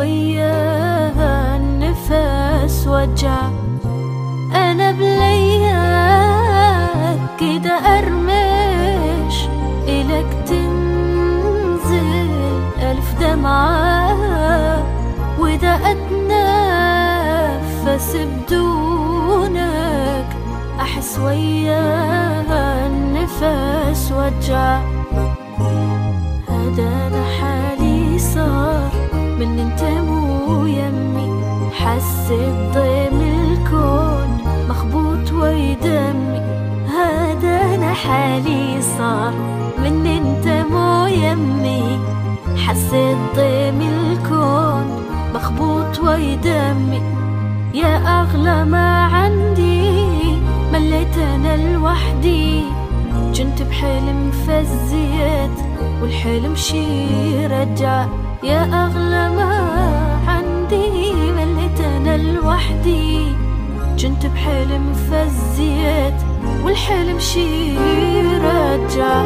وياها النفس وجع. أنا بلياك كده أرمش إلك تنزل ألف دمعة، وإذا أتنفس بدونك أحس وياها النفس وجع. هذا أنا حالي صار من انت مو يمي، حسيت ضيم الكون مخبوط ويدمي. هذا أنا حالي صار من انت مو يمي، حسيت ضيم الكون مخبوط ويدمي. يا أغلى ما عندي مليت أنا لوحدي، كنت بحلم فزيت والحلم شي رجع. يا أغلى ما عندي مليت أنا لوحدي، كنت بحلم فزيت والحلم شي رجع.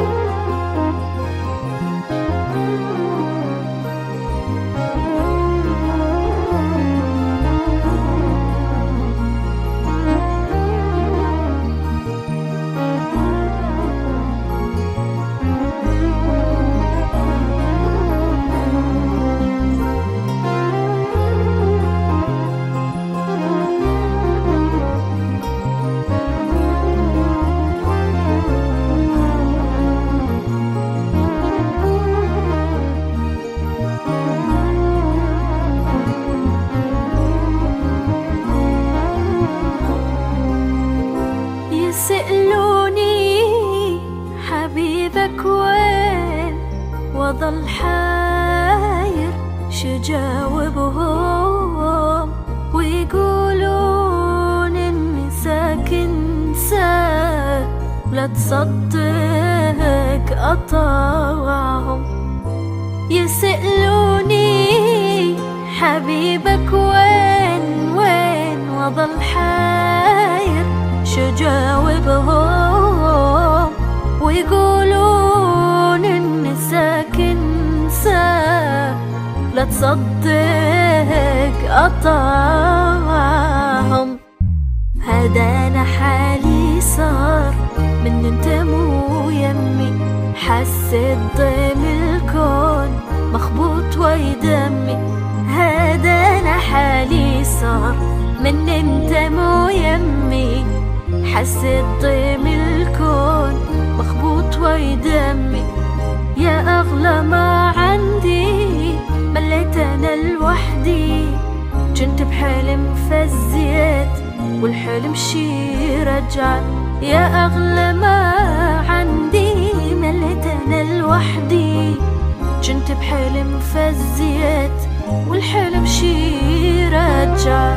يسألوني حبيبك وين، وظل حاير شجاوبهم، ويقولون إني ساكن ساك لا تصدق أطاوعهم. يسألوني حبيبك وين وظل حاير شجاوبهم، ويقولون إني ساكن ساك لا تصدق أطاعهم. هذا أنا حالي صار من انت مو يمي، حسيت ضيم الكون مخبوط ويدمي. هذا أنا حالي صار من انت مو يمي، حسيت ضيم الكون مخبوط ويدمي. يا أغلى ما عندي مليت أنا لوحدي، كنت بحلم فزيت والحلم شي رجع. يا أغلى ما عندي مليت أنا لوحدي، كنت بحلم فزيت والحلم شي رجع.